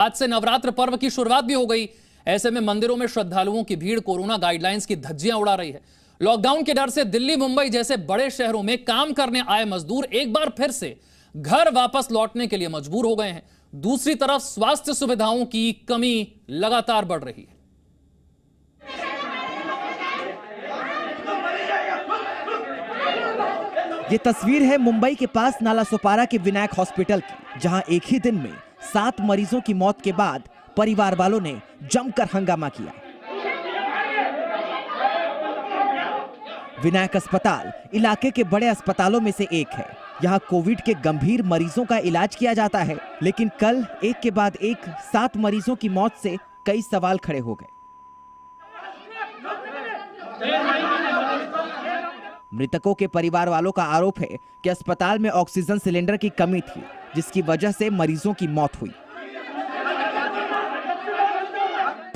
आज से नवरात्र पर्व की शुरुआत भी हो गई। ऐसे में मंदिरों में श्रद्धालुओं की भीड़ कोरोना गाइडलाइंस की धज्जियां उड़ा रही है। लॉकडाउन के डर से दिल्ली, मुंबई जैसे बड़े शहरों में काम करने आए मजदूर एक बार फिर से घर वापस लौटने के लिए मजबूर हो गए हैं। दूसरी तरफ स्वास्थ्य सुविधाओं की कमी लगातार बढ़ रही है। ये तस्वीर है मुंबई के पास नालासोपारा के विनायक हॉस्पिटल की, जहां एक ही दिन में 7 मरीजों की मौत के बाद परिवार वालों ने जमकर हंगामा किया। विनायक अस्पताल इलाके के बड़े अस्पतालों में से एक है। यहाँ कोविड के गंभीर मरीजों का इलाज किया जाता है, लेकिन कल एक के बाद एक 7 मरीजों की मौत से कई सवाल खड़े हो गए। मृतकों के परिवार वालों का आरोप है कि अस्पताल में ऑक्सीजन सिलेंडर की कमी थी, जिसकी वजह से मरीजों की मौत हुई।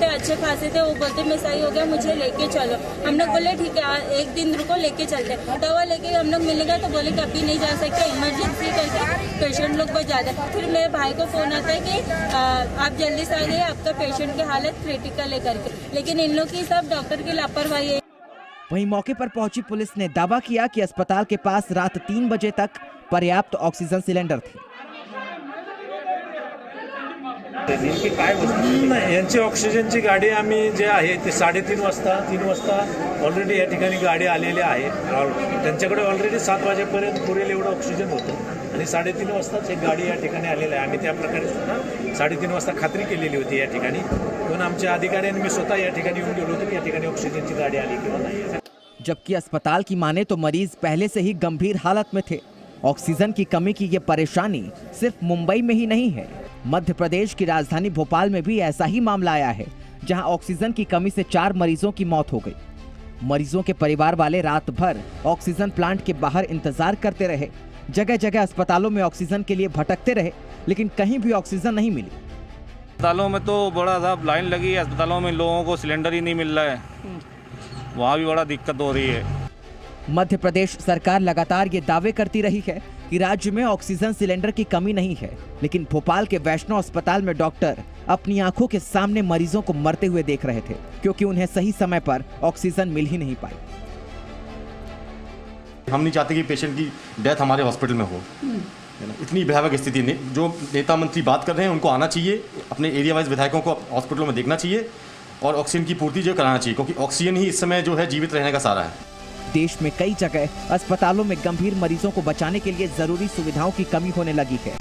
अच्छे खासे थे, वो बोलते मैं सही हो गया, मुझे लेके चलो। हम लोग बोले ठीक है, एक दिन रुको, लेके चलते। दवा लेके हम लोग मिलने गए तो बोले कि अभी नहीं जा सकते, इमरजेंसी करके पेशेंट लोग बहुत ज्यादा। फिर मेरे भाई को फोन आता है कि आप जल्दी से आ जाइए, आपका पेशेंट की हालत क्रिटिकल है करके। लेकिन इन लोग की सब डॉक्टर की लापरवाही है। वहीं मौके पर पहुंची पुलिस ने दावा किया कि अस्पताल के पास रात 3 बजे तक पर्याप्त ऑक्सीजन सिलेंडर थे। यांची ऑक्सिजनची गाडी आम्ही जे आहे ते 3:30 वाजता 3 वाजता ऑलरेडी या ठिकाणी गाडी आलेली आहे। त्यांच्याकडे ऑलरेडी 7 वाजेपर्यंत पुरेल एवढं ऑक्सिजन होतं आणि 3:30 वाजताच एक गाडी या ठिकाणी आलेली आहे। आम्ही त्या प्रकारे सुद्धा 3:30 वाजता खात्री केलेली होती या ठिकाणी, पण आमच्या अधिकाऱ्यांनी मी स्वतः या ठिकाणी येऊन गेलो होतो की या ठिकाणी ऑक्सिजनची गाडी आली किंवा नाही। जबकि अस्पताल की माने तो मरीज पहले से ही गंभीर हालत में थे। ऑक्सीजन की कमी की ये परेशानी सिर्फ मुंबई में ही नहीं है, मध्य प्रदेश की राजधानी भोपाल में भी ऐसा ही मामला आया है, जहां ऑक्सीजन की कमी से 4 मरीजों की मौत हो गई। मरीजों के परिवार वाले रात भर ऑक्सीजन प्लांट के बाहर इंतजार करते रहे। जगह जगह अस्पतालों में ऑक्सीजन के लिए भटकते रहे, लेकिन कहीं भी ऑक्सीजन नहीं मिली। अस्पतालों में तो बड़ा सा लाइन लगी है, अस्पतालों में लोगों को सिलेंडर ही नहीं मिल रहा है, वहाँ भी बड़ा दिक्कत हो रही है। मध्य प्रदेश सरकार लगातार ये दावे करती रही है कि राज्य में ऑक्सीजन सिलेंडर की कमी नहीं है, लेकिन भोपाल के वैष्णो अस्पताल में डॉक्टर अपनी आंखों के सामने मरीजों को मरते हुए देख रहे थे, क्योंकि उन्हें सही समय पर ऑक्सीजन मिल ही नहीं पाई। हम नहीं चाहते कि पेशेंट की डेथ हमारे हॉस्पिटल में हो। इतनी भयावह स्थिति नहीं, जो नेता मंत्री बात कर रहे हैं उनको आना चाहिए, अपने एरिया वाइज विधायकों को हॉस्पिटलों में देखना चाहिए और ऑक्सीजन की पूर्ति जो कराना चाहिए, क्योंकि ऑक्सीजन ही इस समय जो है जीवित रहने का सहारा है। देश में कई जगह अस्पतालों में गंभीर मरीजों को बचाने के लिए जरूरी सुविधाओं की कमी होने लगी है।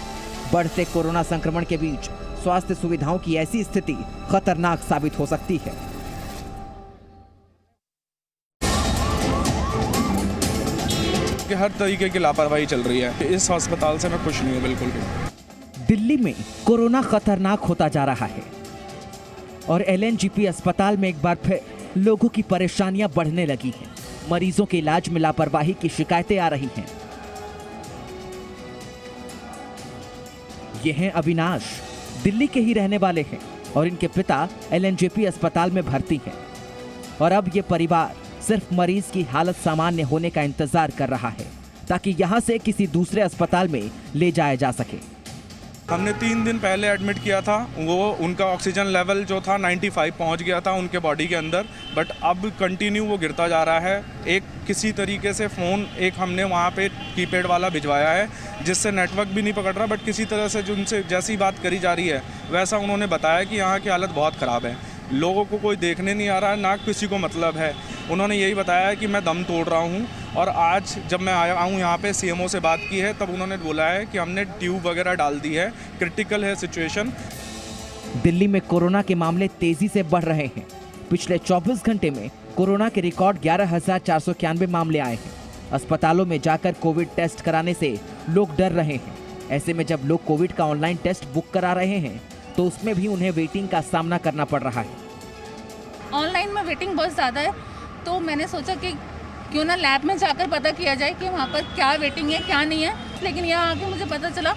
बढ़ते कोरोना संक्रमण के बीच स्वास्थ्य सुविधाओं की ऐसी स्थिति खतरनाक साबित हो सकती है। कि हर तरीके की लापरवाही चल रही है। इस अस्पताल से मैं खुश नहीं हूँ बिल्कुल भी। दिल्ली में कोरोना खतरनाक होता जा रहा है और LNGP अस्पताल में एक बार फिर लोगों की परेशानियां बढ़ने लगी हैं। मरीजों के इलाज में लापरवाही की शिकायतें आ रही हैं। ये हैं अविनाश, दिल्ली के ही रहने वाले हैं और इनके पिता LNGP अस्पताल में भर्ती हैं। और अब ये परिवार सिर्फ मरीज की हालत सामान्य होने का इंतजार कर रहा है, ताकि यहां से किसी दूसरे अस्पताल में ले जाया जा सके। हमने 3 दिन पहले एडमिट किया था, वो उनका ऑक्सीजन लेवल जो था 95 पहुंच गया था उनके बॉडी के अंदर, बट अब कंटिन्यू वो गिरता जा रहा है। एक किसी तरीके से फ़ोन एक हमने वहाँ पे कीपैड वाला भिजवाया है, जिससे नेटवर्क भी नहीं पकड़ रहा, बट किसी तरह से जो उनसे जैसी बात करी जा रही है वैसा उन्होंने बताया कि यहाँ की हालत बहुत ख़राब है, लोगों को कोई देखने नहीं आ रहा है, ना किसी को मतलब है। उन्होंने यही बताया है कि मैं दम तोड़ रहा हूँ। और आज जब मैं आया हूँ यहाँ पे CMO से बात की है, तब उन्होंने बोला है कि हमने ट्यूब वगैरह डाल दी है, क्रिटिकल है सिचुएशन। दिल्ली में कोरोना के मामले तेजी से बढ़ रहे हैं। पिछले 24 घंटे में कोरोना के रिकॉर्ड 11,491 मामले आए हैं। अस्पतालों में जाकर कोविड टेस्ट कराने से लोग डर रहे हैं। ऐसे में जब लोग कोविड का ऑनलाइन टेस्ट बुक करा रहे हैं, तो उसमें भी उन्हें वेटिंग का सामना करना पड़ रहा है। ऑनलाइन में वेटिंग बहुत ज़्यादा है, तो मैंने सोचा कि क्यों ना लैब में जाकर पता किया जाए कि वहाँ पर क्या वेटिंग है क्या नहीं है। लेकिन यहाँ आके मुझे पता चला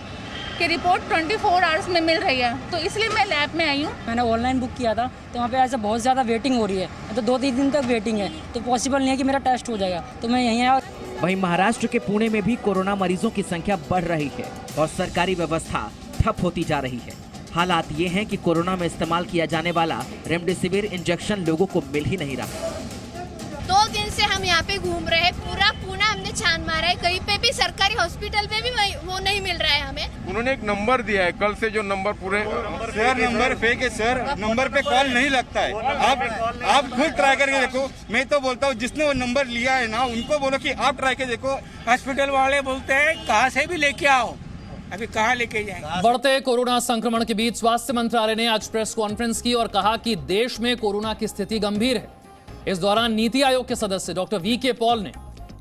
कि रिपोर्ट 24 आवर्स में मिल रही है, तो इसलिए मैं लैब में आई हूँ। मैंने ऑनलाइन बुक किया था, तो वहाँ पे ऐसा बहुत ज़्यादा वेटिंग हो रही है, तो 2-3 दिन तक वेटिंग है, तो पॉसिबल नहीं है कि मेरा टेस्ट हो जाएगा, तो मैं यहीं आया। वहीं महाराष्ट्र के पुणे में भी कोरोना मरीजों की संख्या बढ़ रही है और सरकारी व्यवस्था ठप होती जा रही है। हालात ये हैं कि कोरोना में इस्तेमाल किया जाने वाला रेमडेसिविर इंजेक्शन लोगों को मिल ही नहीं रहा। 2 दिन से हम यहाँ पे घूम रहे हैं, पूरा पूना हमने छान मारा है, कहीं पे भी सरकारी हॉस्पिटल पे भी वो नहीं मिल रहा है हमें। उन्होंने एक नंबर दिया है, कल से जो नंबर पूरे सर नंबर फेक है सर, नंबर पे कॉल नहीं लगता है। आप खुद ट्राई करके देखो। मैं तो बोलता हूँ जिसने वो नंबर लिया है ना, उनको बोलो कि आप ट्राई के देखो। हॉस्पिटल वाले बोलते हैं कहाँ से भी लेके आओ, अभी कहाँ लेके जाएंगे। बढ़ते कोरोना संक्रमण के बीच स्वास्थ्य मंत्रालय ने आज प्रेस कॉन्फ्रेंस की और कहा कि देश में कोरोना की स्थिति गंभीर है। इस दौरान नीति आयोग के सदस्य डॉक्टर वी.के. पॉल ने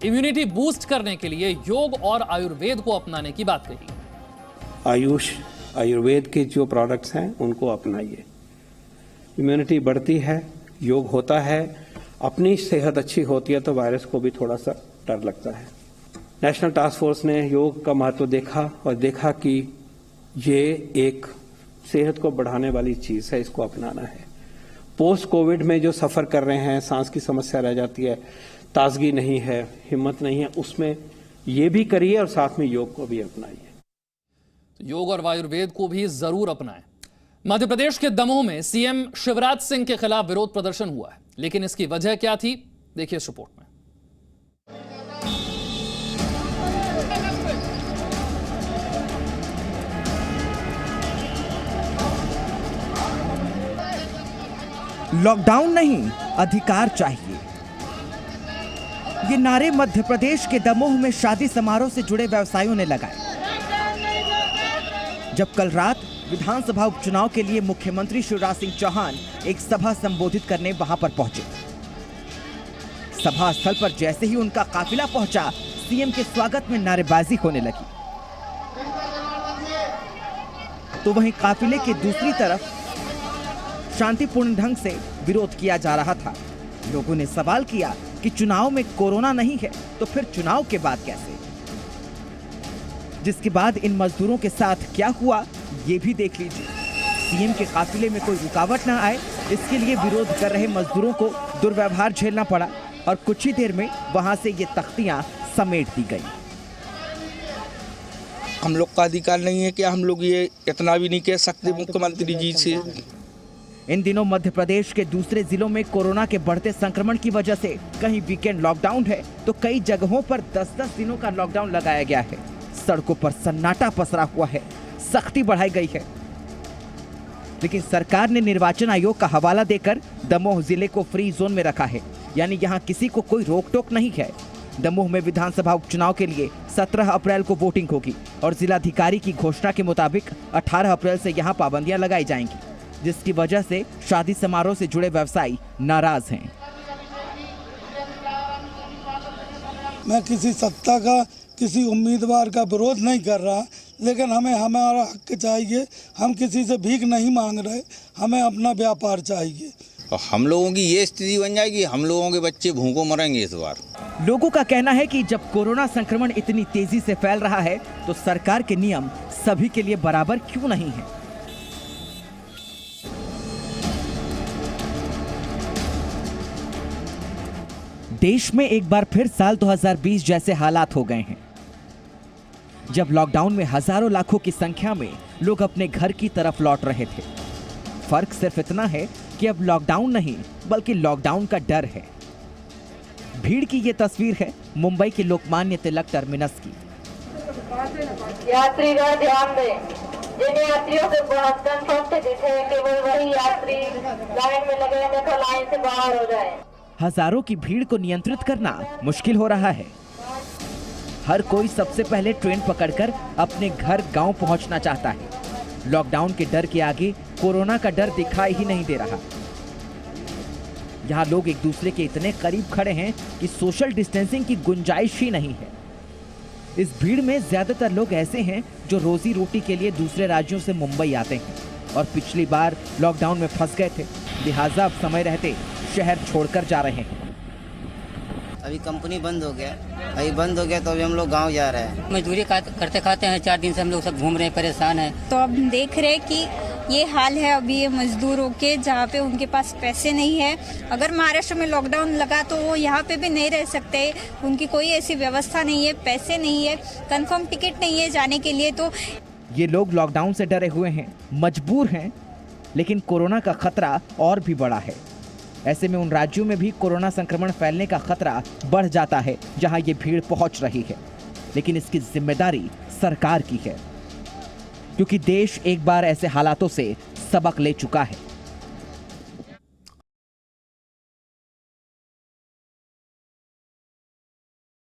इम्यूनिटी बूस्ट करने के लिए योग और आयुर्वेद को अपनाने की बात कही। आयुर्वेद के जो प्रोडक्ट्स हैं उनको अपनाइए, इम्यूनिटी बढ़ती है, योग होता है, अपनी सेहत अच्छी होती है तो वायरस को भी थोड़ा सा डर लगता है। नेशनल टास्क फोर्स ने योग का महत्व देखा और देखा कि ये एक सेहत को बढ़ाने वाली चीज है, इसको अपनाना है। पोस्ट कोविड में जो सफर कर रहे हैं, सांस की समस्या रह जाती है, ताजगी नहीं है, हिम्मत नहीं है, उसमें ये भी करिए और साथ में योग को भी अपनाइए। योग और आयुर्वेद को भी जरूर अपनाएं। मध्य प्रदेश के दमोह में सीएम शिवराज सिंह के खिलाफ विरोध प्रदर्शन हुआ है, लेकिन इसकी वजह क्या थी, देखिए इस रिपोर्ट में। लॉकडाउन नहीं, अधिकार चाहिए, ये नारे मध्य प्रदेश के दमोह में शादी समारोह से जुड़े व्यवसायियों ने लगाए। जब कल रात विधानसभा उपचुनाव के लिए मुख्यमंत्री शिवराज सिंह चौहान एक सभा संबोधित करने वहां पर पहुंचे, सभा स्थल पर जैसे ही उनका काफिला पहुंचा, सीएम के स्वागत में नारेबाजी होने लगी। तो वहीं काफिले के दूसरी तरफ शांतिपूर्ण ढंग से विरोध किया जा रहा था। लोगों ने सवाल किया कि चुनाव में कोरोना नहीं है तो फिर चुनाव के बाद कैसे। जिसके बाद इन मजदूरों के साथ क्या हुआ ये भी देख लीजिए। सीएम के काफिले में कोई रुकावट ना आए, इसके लिए विरोध कर रहे मजदूरों को दुर्व्यवहार झेलना पड़ा और कुछ ही देर में वहां से ये तख्तियां समेट दी गई। हम लोग का अधिकार नहीं है कि हम लोग ये इतना भी नहीं कह सकते मुख्यमंत्री जी से। इन दिनों मध्य प्रदेश के दूसरे जिलों में कोरोना के बढ़ते संक्रमण की वजह से कहीं वीकेंड लॉकडाउन है तो कई जगहों पर 10-10 दिनों का लॉकडाउन लगाया गया है। सड़कों पर सन्नाटा पसरा हुआ है, सख्ती बढ़ाई गई है। लेकिन सरकार ने निर्वाचन आयोग का हवाला देकर दमोह जिले को फ्री जोन में रखा है, यानी यहाँ किसी को कोई रोक टोक नहीं है। दमोह में विधानसभा उपचुनाव के लिए 17 अप्रैल को वोटिंग होगी और जिलाधिकारी की घोषणा के मुताबिक 18 अप्रैल से यहाँ पाबंदियां लगाई जाएंगी, जिसकी वजह से शादी समारोह से जुड़े व्यवसायी नाराज हैं। मैं किसी सत्ता का, किसी उम्मीदवार का विरोध नहीं कर रहा, लेकिन हमें हमारा हक चाहिए। हम किसी से भीख नहीं मांग रहे, हमें अपना व्यापार चाहिए। और हम लोगों की ये स्थिति बन जाएगी, हम लोगों के बच्चे भूखों मरेंगे इस बार। लोगों का कहना है कि जब कोरोना संक्रमण इतनी तेजी से फैल रहा है तो सरकार के नियम सभी के लिए बराबर क्यों नहीं है। देश में एक बार फिर साल 2020 जैसे हालात हो गए हैं, जब लॉकडाउन में हजारों लाखों की संख्या में लोग अपने घर की तरफ लौट रहे थे। फर्क सिर्फ इतना है कि अब लॉकडाउन नहीं बल्कि लॉकडाउन का डर है। भीड़ की ये तस्वीर है मुंबई के लोकमान्य तिलक टर्मिनस की। यात्रीगण ध्यान दें, जिन यात्रियों के कंफर्म टिकट है केवल वही यात्री लाइन में लगे अन्यथा लाइन से बाहर हो जाएं। हजारों की भीड़ को नियंत्रित करना मुश्किल हो रहा है। हर कोई सबसे पहले ट्रेन पकड़कर अपने घर गांव पहुंचना चाहता है। लॉकडाउन के डर के आगे कोरोना का डर दिखाई ही नहीं दे रहा। यहाँ लोग एक दूसरे के इतने करीब खड़े हैं कि सोशल डिस्टेंसिंग की गुंजाइश ही नहीं है। इस भीड़ में ज्यादातर लोग ऐसे हैं जो रोजी रोटी के लिए दूसरे राज्यों से मुंबई आते हैं और पिछली बार लॉकडाउन में फंस गए थे, लिहाजा अब समय रहते शहर छोड़कर जा रहे हैं। अभी कंपनी बंद हो गया, तो अभी हम लोग गांव जा रहे हैं। मजदूरी करते खाते हैं, 4 दिन से हम लोग सब घूम रहे हैं, परेशान हैं। तो अब देख रहे हैं कि ये हाल है अभी ये मजदूरों के, जहाँ पे उनके पास पैसे नहीं है। अगर महाराष्ट्र में लॉकडाउन लगा तो वो यहाँ पे भी नहीं रह सकते, उनकी कोई ऐसी व्यवस्था नहीं है, पैसे नहीं है, कंफर्म टिकट नहीं है जाने के लिए। तो ये लोग लॉकडाउन से डरे हुए हैं, मजबूर हैं, लेकिन कोरोना का खतरा और भी बड़ा है। ऐसे में उन राज्यों में भी कोरोना संक्रमण फैलने का खतरा बढ़ जाता है जहां ये भीड़ पहुंच रही है। लेकिन इसकी जिम्मेदारी सरकार की है, क्योंकि देश एक बार ऐसे हालातों से सबक ले चुका है।